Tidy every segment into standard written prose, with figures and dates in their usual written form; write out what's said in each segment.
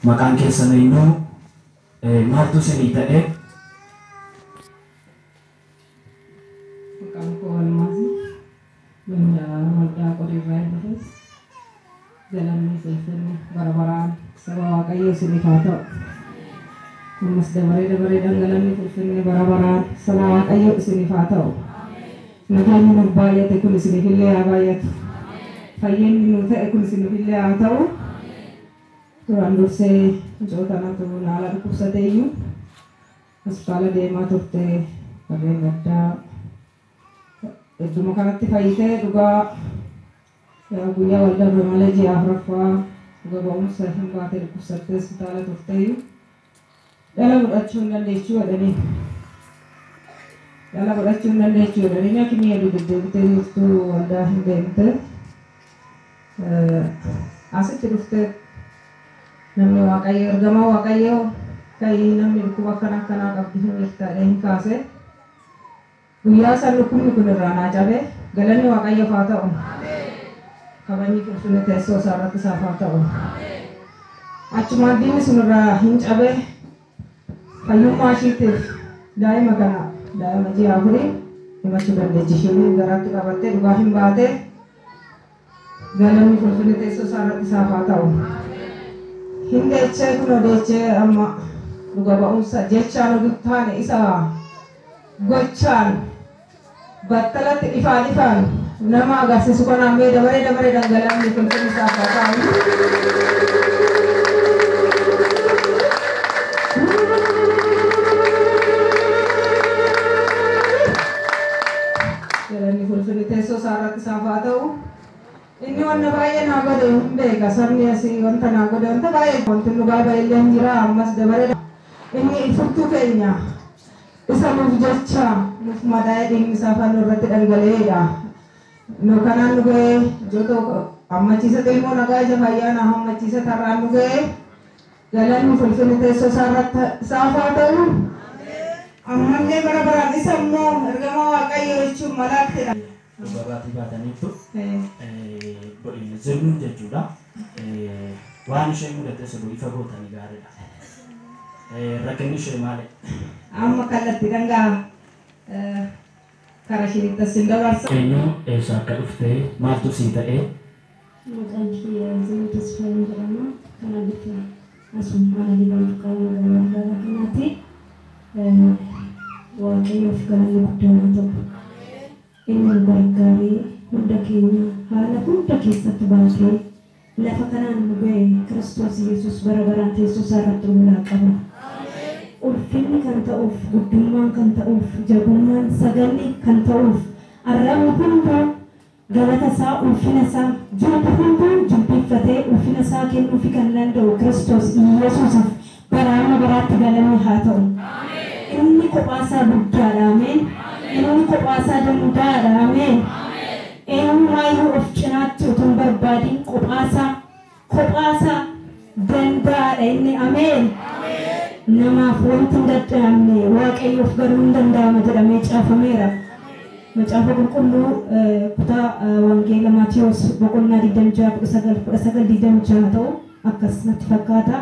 Maqaan keessan eenyu? Maaltu isinii ta'e? Maqaan koo Almaazii. Waldaa Qoriirraa dhufes. Galanni seensonni bara baraan saba Waaqayyoo isiniif haa ta'u. Ammas dabaree galanni ulfinni bara baraan saba Waaqayyoo isiniif haa ta'u. Nagaan nu baay'ate kun isiniif illee haa baay'atu. Fayyinni nu ta'e kun isiniif illee haa ta'u. Duraan dursee mucootanatu naala dhukkubsatee iyyuu hospitaala deemaa turte warreen gaddaa hedduma kanatti fayyitee dhugaa guyyaa waldaa malee ji'a afuraffaa dhuga ba'umsa hin baatee dhukkubsattee hospitaala turte iyyuu dhala godhachuu hin dandeechuu jedhanii nyakni hedduu deddeebitee jirtu waldaa hin deemte asitti dhuftee namni Waaqayyo ergamaa Waaqayyo kai namni dhukkuba akkanaa qabdu hin jirtaadha hin kaase guyyaa san dhukkubni kun irraa naa cabe galanni Waaqayyoof haa ta'u kabajni ulfinni teessoo isaa irratti isaaf haa ta'u achumaan diinni sun irraa hin cabe fayyummaa ishiitiif daa'ima ji'a afurii himachuu dandeechi isheen garaatti qabattee dhugaa hin baate galanni ulfinni teessoo isaa irratti isaaf haa ta'u. Hindeechee kun odeechee amma dhuga ba'umsa jechaan oduttaan isa gochaan battalatti ifaan nama agarsiisu kanaan mee dabaree dhangala'amni ulfinni isaaf haa ta'u. Galanni ulfinni teessoo isaa irratti isaaf haa ta'u. Inni wanna baay'ee naa godhe hin beeka sabni asii wanta naa godhe wanta baay'ee wanti nu baay'ee illee hin jira ammas dabaree inni furtuu keenya isa nuuf jecha nuuf madaa'ee dhiigni isaa fannoo irratti dhangala'eedha. Nu kanaan nu ga'ee ijoota hammachiisa ilmoo nagaa ija fayyaa naa hammachiisa tarraan nu ga'ee galanni ulfinni teessoo isaa irratti isaaf haa ta'u. Ammallee bara baraan isa immoo ergamaa Waaqayyoo jechuun malaaktidha. Babaatii baataniitu zirnuun jechuudha. Waan ishee mudate sun ifa gootanii gaariidha. Rakkinni ishee maali? Amma kallattii dhangaa karaa shiritta sin dabarsa. Eenyu eessa akka dhuftee maaltu sii ta'ee? Maqaan kiyya Zee Tasfaayee jedhama. Kana bifa asummaa liban qaama gara kanaati. Waaqayyoof galanni guddaan haa ta'u. Inni gargaaree hunda keenya haala hunda keessatti baasee lafa kanaan nu ga'e Kiristoos Yesuus bara baraan teessoo isaa irratti ulaa qaba. Ulfinni kan ta'uuf, guddummaan kan ta'uuf, jabummaan sagalli kan ta'uuf, arrabni hunduu galata isaa, ulfina isaa, jilba hunduu jilbeeffatee ulfina isaa kennuufi kan danda'u Kiristoos Yesuusiif bara baraatti galanni haa ta'u. Inni kophaasaa guddaadha. Ameen. Inni kophaasaa dandaadha. Ameen. Eenyumaayyuu of cinaatti utuu barbaadin kophaasaa dandaadha inni. Ameen. Namaaf wanti hin dadhabne Waaqayyoof garuu hin danda'ama jedhamee caafameera. Macaafa qulqulluu kutaa wangeela Maatiyos boqonnaa 26:19 ta'u akkasumatti fakkaata.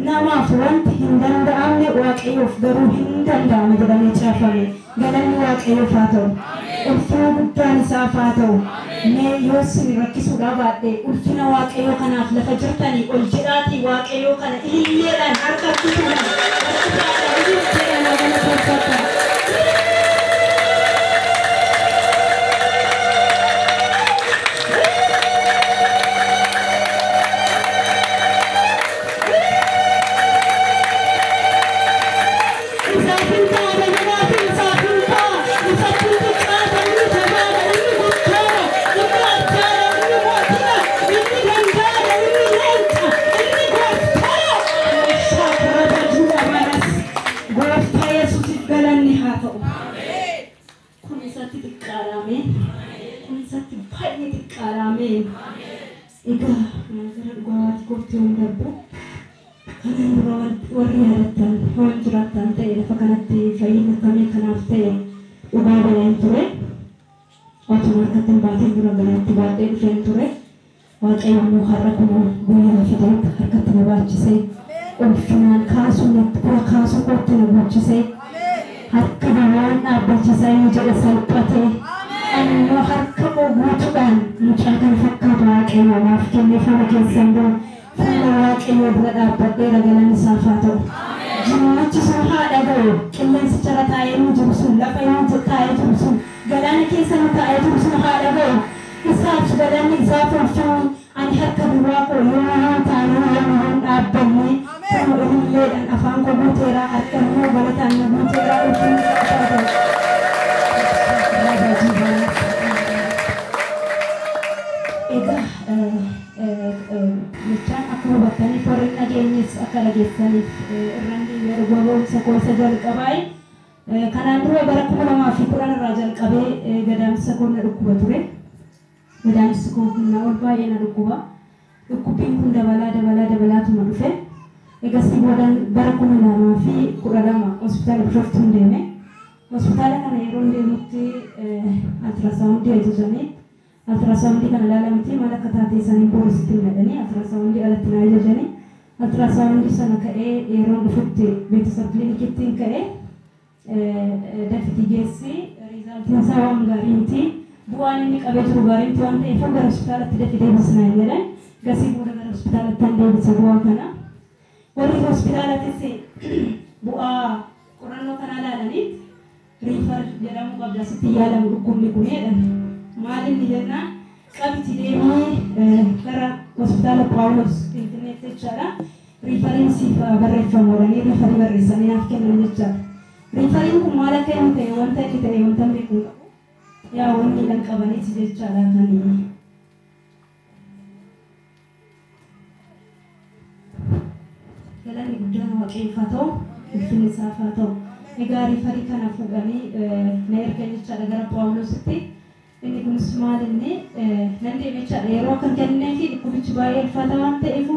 Namaaf wanti hin danda'amne Waaqayyoof garuu hin danda'ama jedhamee caafame. Galanni Waaqayyoof haa ta'u. Ulfina guddaan isaaf haa ta'u. Mee yoo isin rakkisuudhaa baadhee ulfina Waaqayyoo kanaaf lafa jirtanii ol jedhaatii Waaqayyoo kana ililleedhaan harkatti ulfinaan kaasuun kura kaasuu kootti na gochise. Harka namaan dhaabbachisaa yoo jedhe salphate. Ammoo harka guutuudhaan mucaa kan fakkaatu waaqayyo naaf kennee fuula keessan dura fuula waaqayyo bira dhaabbadhee ragalan isaaf haa ta'u. Jimmachi sun haa dhaga'u qilleensicha irra taa'ee nu jiru sun lafa inni taa'ee jiru sun galaana keessa nu taa'ee jiru sun haa dhaga'u. Isaaf galanni isaaf ulfaa'a. Ani harka duwwaa koo yoo taa'ee yoo dhaabbanne kunoo ililleedhaan afaan koo guuteera harka immoo balataan na guuteera ulfinni isaaf haa ta'u. Mechaan akkuma bakkanii foreign dhageenyis akka dhageessaniif irrandi yeroo gogoomsa koosa jalqabaa kanaan dura bara 2010 irraa jalqabee gadaamsa koo na dhukkuba ture. Gadaamsi koo humna ol baay'ee na dhukkuba. Dhukkubbiin kun dabalaatuma dhufe. Egasii boodan bara 2012 hospitaala Bishoftuun deeme. Hospitaala kana yeroo deemutti ultrasoundii ajajanii ultrasoundii kana ilaalamti maal akka taatee sanii boorisitti himmadhanii ultrasoundii alatti na ajajanii ultrasoundii sana ka'ee yeroo dhufutti beeksisa kilinikittiin ka'ee dafiti geessi riizaaltiin isaa waan gaarii miti bu'aan inni qabee jiru gaarii miti waan ta'eef gara hospitaalatti dafi deebisnaa hin jedhan gasii booda gara hospitaalatti han deebisa bu'aa kana warri hospitaalattis bu'aa qorannoo kana ilaalaniif riifar jedhamu qabda sitti yaalamu dhukkubni kun jedhan maalin jennaan qabti deemee gara hospitaala Paawulos Finfinneetti jechaadha. Riifariin siif barreeffamu oolanii riifarii barreessanii naaf kennan jechaadha. Riifariin kun maal akka inni ta'e wanta inni ta'e wanta beekuu qabu. Yaa wanni dhan qabaniiti jechaadha kan galanni guddaan waaqeffaa ta'u ulfinni isaaf haa ta'u. Egaa riifarii kana fuudhanii na ergan jechaadha gara Paawulositti. Inni kunis maal inni nan deeme jechaadha yeroo kan kennee fi dhukkubichi baay'ee ulfaata waan ta'eef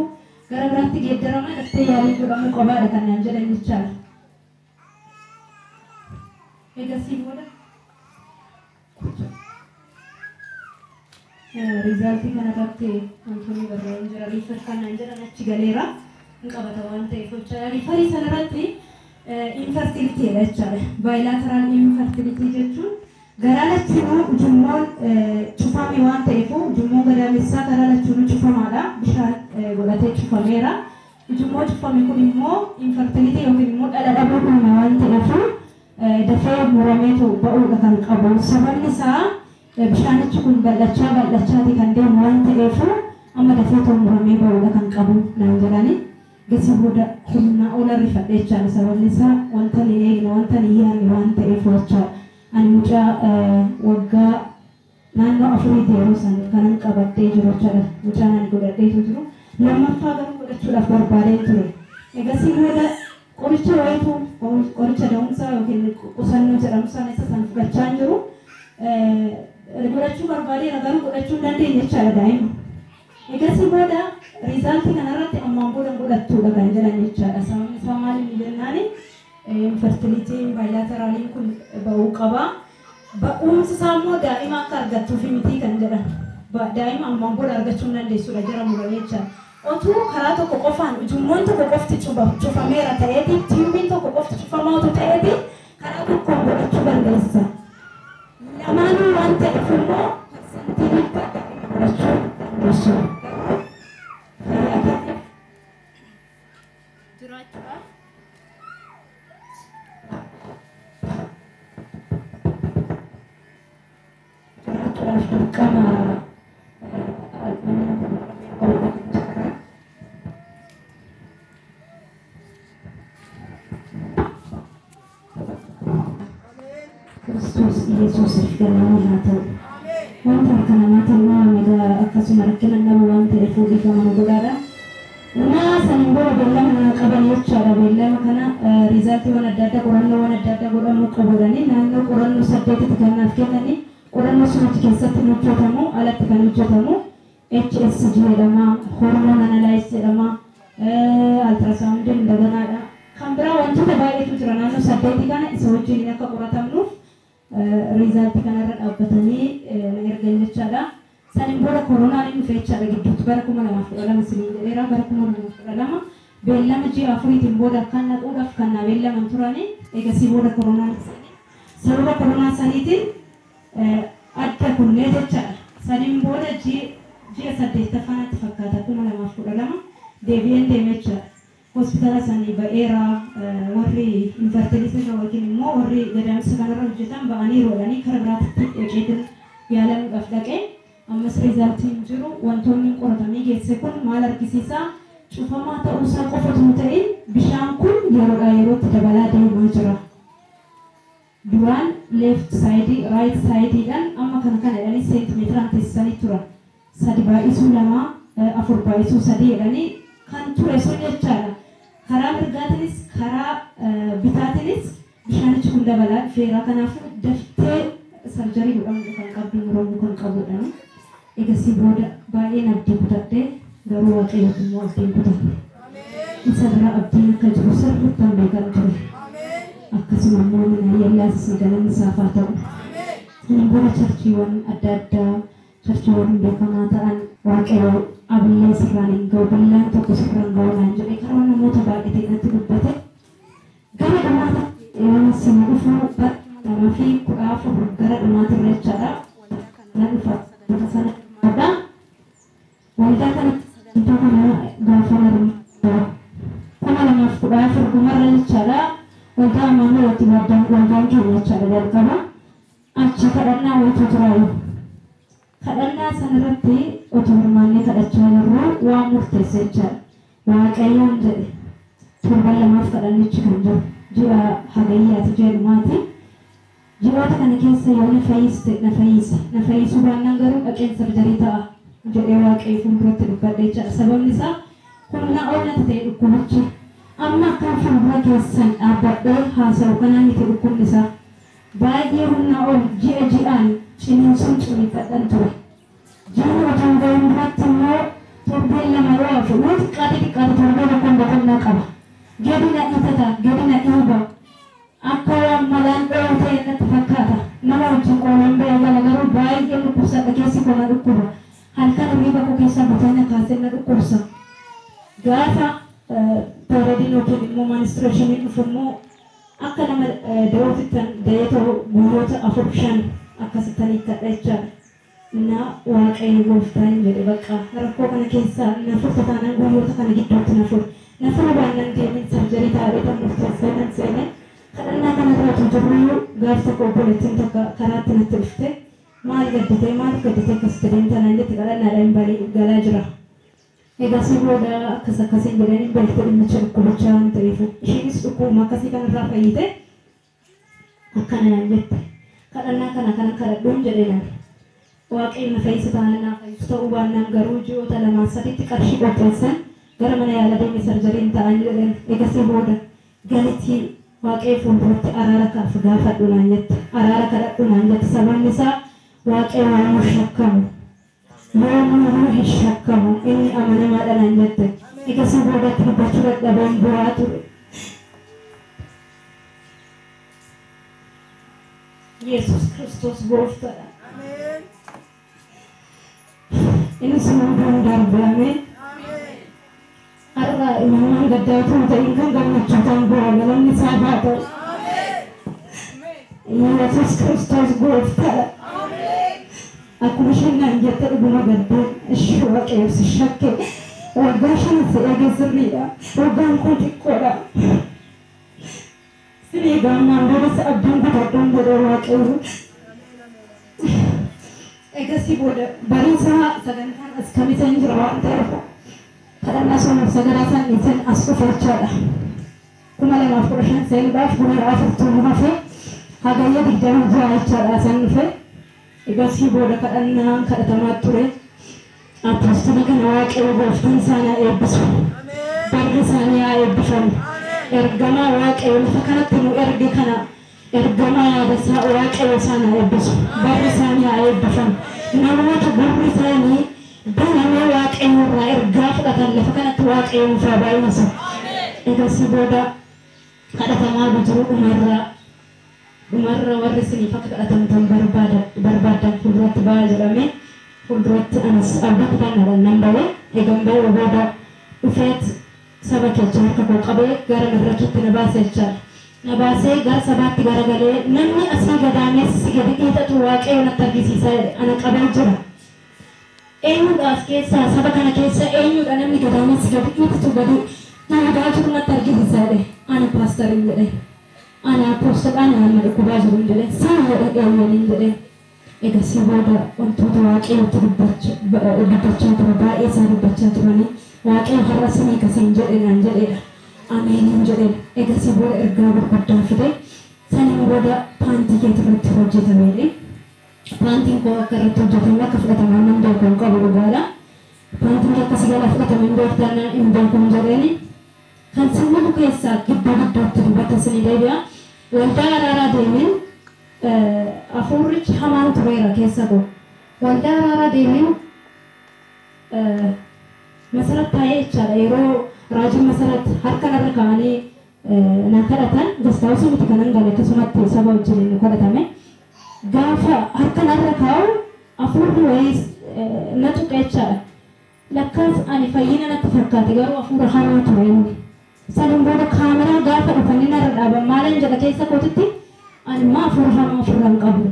gara biraatti geeddarama dhaftee yaalii godhamuu qabaadha kan naan jedhan jechaadha. Egasii booda riizaaltii kana irratti wantoonni barreeffamanii jira riifar kan naan jedhan achi galeera hin qabata waan ta'eef jechaadha. Riifarii sana irratti infertilitiidha jechaadha. Baayilaateraan infertilitii jechuun garaa lachuunuu ujummoon cufame waan ta'eef ujummoo gadaamessaa garaa lachuunuu cufamaadha. Bishaan godhatee cufameera. Ujummoo cufame kun immoo infertilitii yookiin immoo dhala dhabuu uume waan ta'eef dafee murameetu ba'uudha kan qabu. Sababni isaa bishaanichi kun bal'achaati kan deemu waan ta'eef amma dafee muramee ba'uudha kan qabu naan jedhani. Gasii booda humna ola rifadhe jechaadha. Sababni isaa wanta ni eegne wanta ni yaadne waan ta'eef jechaadha. Ani mucaa waggaa naannoo afuriitti yeroo san kanan qabadhee jiru jechaadha. Mucaan ani godhadheetu jiru. Lammaffaa garuu godhachuudhaaf barbaadee ture. Egasii booda qoricha wayitu qoricha da'umsaa yookiin qusannoo jedhamu sana isa san fudhachaa hin jiru. Godhachuu barbaadeera garuu godhachuu hin dandeenye jechaadha daa'ima. Egasii booda riizaaltii kanarratti ammaan booda godhattuudha kan jedhan jechaadha. Sababni isaa maali inni jennaani infertilitiin baayilaateraalii kun ba'uu qaba. Ba'umsi isaa immoo daa'ima akka argattuufi miti kan jedhan. Daa'ima ammaan booda argachuu hin dandeessudha jara muranii jechaadha. Otuu karaa tokko qofaan ujummoon tokko qofti cufameera ta'eeti tiimbiin tokko qofti cufamaa otoo ta'eeti karaa tokkoon godhachuu dandeessa. Lamaanuu waan ta'eef immoo parsantiin godhachuu dandeessu. Jiraachuudhaaf dirqama Kristus Yesuusiif galanni haa ta'u. Wanta harka namaatti immoo nagaa akkasuma rakkina nama waan ta'eef dhiifama godhaadha. Naa saniin booda beellama qaban jechaadha. Beellama kana riizaaltiiwwan adda addaa qorannoowwan adda addaa godhamuu qabuudhani naannoo qorannoo 8tti kan naaf kennani. Qorannoo sunatti keessatti hojjetamu alatti kan hojjetamu HSG jedhama, hormoon analyze jedhama, ultrasoundiin daganaadha. Kan biraa wantoota baay'eetu jira naannoo 8 kana isa wajjin akka qoratamnuuf riizaaltii kanarra dhaabbatanii na ergan jechaadha. Saniin booda koronaan inni dhufe jechaadha gidduutti bara 2012 siniin jedheera bara 2012 bella maji afriti boda kanna uga kanna bella manturani egasi boda corona sababa corona saniti adda kunne jecha sanin boda ji sadde tafana tafakata kuma la mafkuda lama debian demecha hospital sani ba era warri infertility rawakin mo warri gadam sakana rajutan ba ani rolani karabrat ekedin yalan afdake ammas result injiru wantonni qoratami geesse kun mal arkisisa cufama ta usa qofatu ta'in bishan kun yeroo dabala deemaa jira duran left side right side dan amma kana yani centimeter antesani tura sadiba isu lama afurba isu sadi yani kan ture so jechara kara mirgatinis kara bitatinis bishan kun dabala fera kanafu dafte surgery godhamu kan qabdu muruu kan qabudha egasi boda baay'ee nabdi kutadhe garuu waaqayyoon immoo abdiin kutate isarraa abdiin akka jiru sirriitti beekan ture akkasuma immoo mana yellaas sagalan isaafaa ta'u inni boda charchiiwwan adda addaa charchiiwwan beekamaa ta'an waaqayyoo abillee sirraan hin ga'u billaan tokko sirraan ga'u naan jedhe karaa namoota baay'ee natti dubbate gara dhamaata yoo sima dhufuu nama fi 14 gara dhamaata irreechaadha na dhufa sana ada wanda kan itu kana gafar kana lama fuda furgumar cara wanda mana wati badan wanda kan cara dalkaba achi kadanna wati turayu kadanna sanarati otormane kadachayru wa murtesecha wa kayan je turbal lama kadanni chikanja jira hagayya tijemati jiwata kana keessa yoo na fayyisu baannaan garuu dhaqeen sarjarii ta'a jedhee waaqayyo fuulduratti dubbadhe jecha sababni isaa humna oolatti ta'e dhukkubichi amma akkan fuuldura keessan dhaabbadhee haasa'u kanaan itti dhukkubni isaa baay'ee humna ool ji'aan ciniinsuun ciniiffadhan ture ji'aan wataan ga'uun duratti immoo torbeen lama yoo hafu yoo xiqqaate torbee tokkoon boqonnaa qaba gadi na dhiitata gadi na dhiiba akka waan malaan dhawuu ta'e natti fakkaata nama wajjin qoolan ba'e garuu baay'ee dhukkubsadha keessi kona dhukkuba halkan hirriba koo keessaa butaana kaasee na dhukkubsa gaafa tooradiin yookiin immoo ministreeshiniin dhufu immoo akka nama darootittan dayetoo guyyoota 4-5 akkasittanii kadha jechaadha na waaqayyo gooftaan jedhe bakka rakkoo kana keessaa na furta taanaan guyyoota kana gidduutti na furu baannaan deemin sarjarii taa'ee tan murteessee nan seenee kadhannaa kana irratti jirru gaaf tokko obboleettiin takka karaatti natti dhufte maal gadditee akkasitti deemtanaan jetti kadhannaadhaan barii galaa jira egasii booda akkasiin jedhanii beekte dhimmicha dhukkubachaa waan ta'eef ishiinis dhukkubuma akkasii kanarraa fayyite akkanaan jette kadhannaa kana kadhadhuun jedheenan waaqayyo na fayyisa taanaan naa fayyisu ta'uu baannaan garuu ji'oota 2-3 qarshii qopheessan gara mana yaala deeme sarjariin ta'an jedhan egasii booda galitti waaqayyo fuulduratti araara kaaf gaafadhu naan jette araara kadhadhu naan jette sababni isaa waaqayyo waan shakkamu yoo hin shakkamu inni amanamaadha naan jette egasii boodatti dubbachuu dadhabeen bu'aa ture Yesus Kristos gooftaadha inni sinuudhaan darbe ameen har'a imamaan gaddaatu ta'in kan gammachuutaan bu'aa galanni isaa haa ta'u Yesus Kristos gooftaadha akkuma isheen naan jette dhuguma gaddeen ishee waaqayyo si shakke waggaa 5 si eege sirriidha waggaan kun xiqqoodha siree gaammaan booda abdiin guddaadhaan jedhee waaqayyo egasii booda bariisaa sagantaan as kamisan jira waan ta'eef kadhannaa somuuf sagaraa isaan dhiisan as dhufachaadha 2015 seelbaaf 2040 hafe hagayya 26 jechaadha isaan dhufe egasii booda kadhannaan kadhatamaa ture apostolii kana waaqayyo gooftaan isaanii eebbisu barri isaanii haa eebbifamu ergamaa waaqayyo lafa kanatti nu erge kana ergamaa yaadasaa waaqayyo isaan haa eebbisu barri isaanii haa eebbifamu namoota barri isaanii banamee waaqayyo irraa ergaa fudhatan lafa kanatti waaqayyo nuuf haa baay'isu egasii booda kadhatamaa jiru dhumarra warri isiniif akka kadhatamtan barbaadan fuulduratti ba'aa jedhame fuulduratti anas abdii kutaanadhaan nan ba'e eegan ba'ee booda dhufeet سبك الجار كبر قبل جار نبركت نباسة الجار نباسة جار سبات جار قلة نمني أسمع قدامي سجد كيتا تواك أنا ترجسي سائر أنا قبل جرا أينو داس كيسا سبك أنا كيسا أينو أنا من قدامي سجد كيتا تواجد نباجر أنا ترجسي سائر أنا باسترين جرا أنا باستر أنا مركوباجر جرا سامر أيامين جرا إذا سيبودا أنتو تواك أيو تبتشا تبا إيسا تبتشا تباني واقع هرسني كسنجر نانجر آمين نانجر إذا سيبور إرجع بقدام فيدي سني مبودا بانتي كتبت توجه تميلي بانتي كوا كرت توجه تملا كفلا تمام من دور كونكا بروغالا بانتي كاسيجالا فلا تمام دور تانا إن دور كونجرني كان سمو كيسا كبار دور تبغى تسني دايبيا وانتا رارا ديمين أفورج حمان تريرا كيسا بو وانتا رارا ديمين مسألة تاية إشارة يرو راجع مسألة هركنا ركاني نكرتان دستاوسو متكنن غالي كسمات تسابا وجري نكرتامه غافا هركنا ركاو أفورد ويس نتوك إشارة لكاس أني فاينا نتفكر تجارو أفورد هانا تريني سالم بودا كاميرا غافا أفنينا رابا مالن جل كيسا كوتتي أني ما أفورد هانا أفورد قبل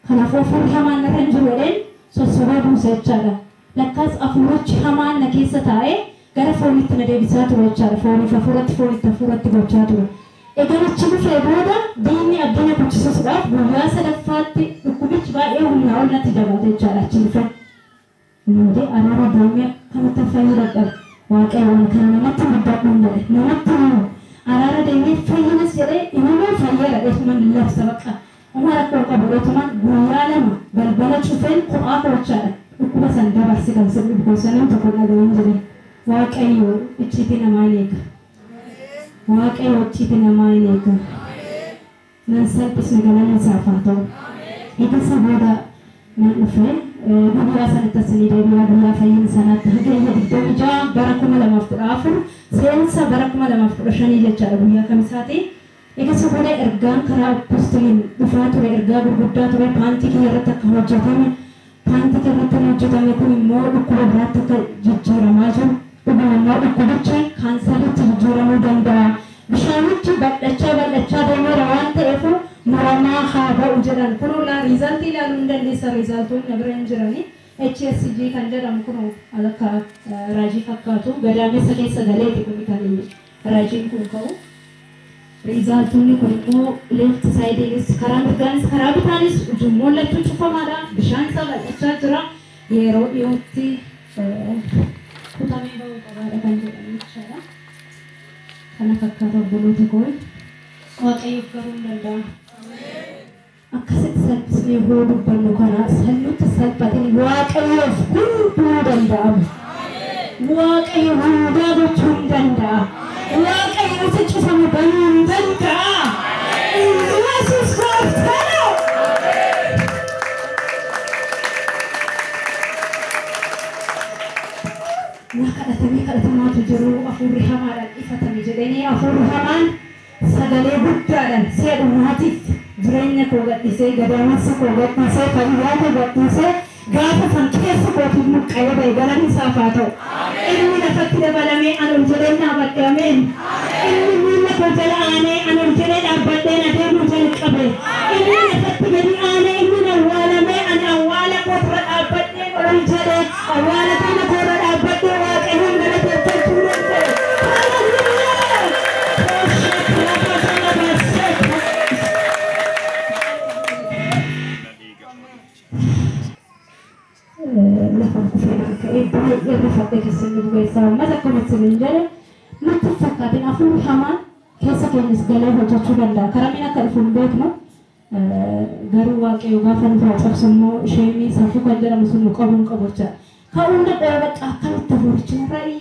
خنا أفورد هانا نرنجولين سوسوبا بوسة إشارة لكاس أفورج همان نكيسة تاي غير فوريت ندي بيساتو وجهه فوري فورت وجهه إذا نشوف في هذا ديني أبدينا بتشوف سبب بويا سلفات ركوبيش بقى هم نقول نتجاوز الجارة شوفه نودي أنا ربما كم تفاعل رجال واقع وكان ما تبدأ من ده ما تبغى أنا ربما فاعل سيرة إنما فاعل اسمه الله سبحانه وما ركوا كبروا ثمان بويا لما بل تشوفين قرآن وجهه ركوبة سندرا بس كم سبب بوسانم تقول هذا ينزل واقع اتشيتنا ماينك واقع اتشيتنا ماينك ننسى بس نقولنا نسافاتو إذا سبودا نفهم بنيا سنة تسني دبيا بنيا فين سنة هجري هديتو جا بركم لما أفر سينسا بركم لما أفر شني جتشار بنيا كم ساتي إذا سبودا إرجان كرا بستلين دفعت إرجان بقدرة تبع بانتي كي يرتك هوجتهم بانتي كي يرتك هوجتهم يكون مور بكرة براتك جتشار ماجم وبنا مور بكرة خانسالي تجورا مودندا بشامت بدأ دمر روان تأفو مرما خابا وجران كنو لا ريزالتي لا لندن لسا ريزالتون نبرين جراني HSCG كنجرام كنو على كا راجي فكاتو بدامي سكي سدالي تكوني كاني راجي كنكو ريزالتون كنو left side is كرام بغانس كرام بتانيس جمول لتو شوفا مادا بشان سبا أشياء جرا يرو يوتي كتامي باو كبارة كنجراني شارع كنا فكاتو بلوتي كوي واقعي كرون لندا أكثر سلبي هو بنو كنا سلوت سلبتني واقعي كل لندا واقعي هو دابو تون لندا واقعي وتشوفه بنو لندا يسوع كريستو نكالتني كالتما تجرو أفوري همان إفتني جدني أفوري همان سجلي بطلان سيد مهاتيف جرينة كوغت نسي غدامس كوغت نسي فريات كوغت نسي غاف فانكيس كوغت مكايا بيغلا نسافاتو إني نفتي دبالامي أنو جلين نابت أمين إني نفتي آني أنو جلين أبدين أدين جلين قبل إني نفتي بدي آني إني نوالامي أنا أوالا قطر أبدين أولي جلين أوالا تينا قطر أبدين واقعهم غلط يبتلتون لفظ كفرنا كأي بني يرفع ذلك السنين ويساو ماذا كنت سنجرة ما تفكرين أفهم حمان كيسا كنس قاله وجاتشو لندا كرامينا كالفون بيتنا غارو واقع وغافن فوق سمو شيمي سافو كنجرة مسلم قبون قبوشا كأونا دارت أكل تفورشنا رأي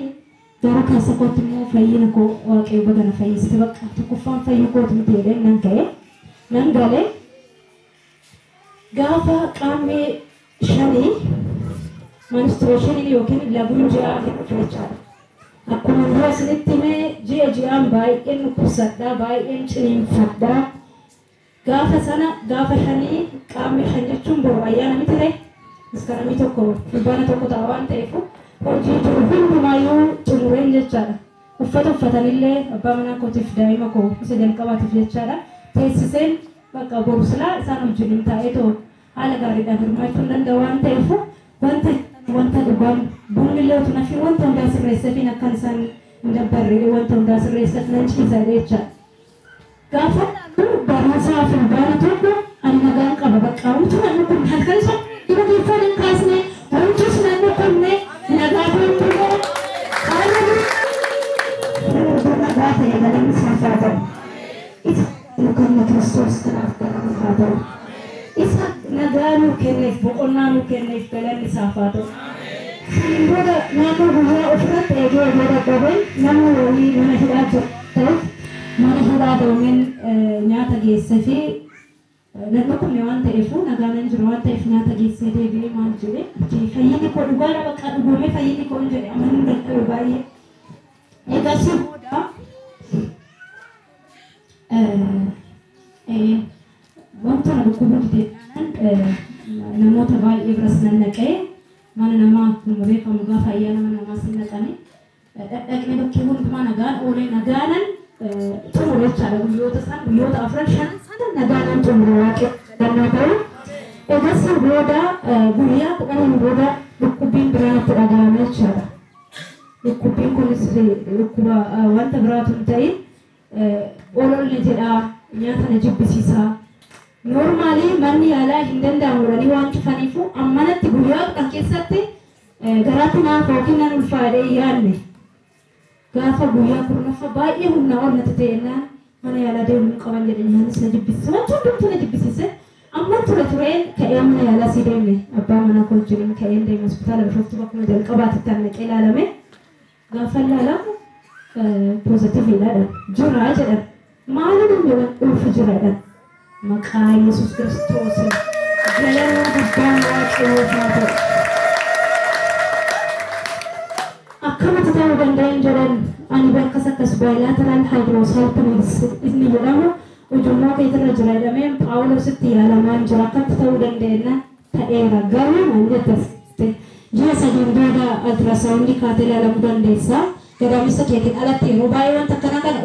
غارو كيسا كنتمو فاينكو واقع وبدنا فاي استبق تكفان فاينكو تمتيرين ننكي ننقالي غافا قامي شاني menstruation ini yokin labuin jia flecha. Aku membuat senitime jia baik kusada baik cirim fada. Gafa sana gafa shani kami shani cumbo ayana mitire. Sekarang itu ko, ibana toko tawan tefu. Oji turun mayu cumuren jecara. uffatanillee abbaa manaa kootiif daa'ima koo isa jalqabaatiif jechaadha. Teessiseen bakka borusilaa isaan wajjin taa'eetoo haala gaariidhaan hirmaachuu danda'a waan ta'eef wanta dhugaan bunillee utuu nafi wanta hundaa sirreessafiin akkan isaan hin dabbarre wanta hundaa sirreessaf nan ciisaa jechaadha. Gaafa barumsaa fi baana tokko ani nagaan qaba bakka wanti namni kun halkan isa dhiba geeffaan hin kaasne wantis namni kunne nagaa boontuu haala nagaa ta'e galanni isaaf haa ta'u. Isa lukanna Kiristoos kanaaf galanni haa ta'u. Isa nagaa nuu kenneef boqonnaa nuu kenneef galanni isaaf haa ta'u. Booda naannoo guyyaa ofirratti eegee booda qabeen namni walii mana hidhaa jiru ta'uuf mana hidhaa doomeen nyaata geessee fi namni kun waan ta'eef nagaanan jiru waan ta'eef nyaata geessee deebi'ee maal jedhee fayyinni koo dhugaadha bakka dhugoomee fayyinni koo hin jedhe amanuun dadhabe baay'ee. Egaa si booda wanta na dhukkubuu dideedhaan namoota baay'ee biras nan naqee mana namaa akkuma beekamu gaafa ayyaana mana namaa sin naqanii dhaqnee bakkee hundumaa nagaan oolee nagaanan xumura jechaadha guyyoota isaan guyyoota afran shan sana nagaanan xumura waaqeffannaa ta'u. Egaa san booda guyyaa kudhaniin booda dhukkubbiin biraan itti dhaga'ame jechaadha. Dhukkubbiin kunis dhukkuba wanta biraatu hin ta'in ololli jedhaa nyaata na jibbisiisaa. Normaalii manni yaalaa hin danda'amudhanii waan cufaniifu ammanatti guyyaa kudhan keessatti garaatti naaf yookiin nan ulfaadhee yaadne. Gaafa guyyaa kurnaffaa baay'ee humnaa ol natti ta'ennaan mana yaalaa deemuu qaban jedhanii nyaannis na jibbisiise. Wanti hundumtuu na jibbisiise. Amma tureen ka'ee mana yaalaa sii deemne abbaa manaa koo wajjin ka'een deeme hospitaala Bishooftuu bakkuma jalqabaatitti naqee ilaalame. Gaafa ilaalamu poozitiiviidhaan jira jedhan. Maali namni ulfa jiraadhaan. Maqaa Yesuus Kiristoos galanni guddaan waaqayyoof haa ta'u. Akkamatti ta'uu danda'an jedhan ani bakkas akkas baay'ilaataraan haayidroosaayitamiis inni jedhamu ujummoo keetirra jira jedhamee Phaawulositti yaalamaan jira akkatti ta'uu danda'enna ta'eera garuu nan jetteste ji'a sadiin booda altiraasaawundii kaatee ilaalamuu dandeessa. Gadaamessa keetiin alatti yeroo baay'ee wanta akkana kana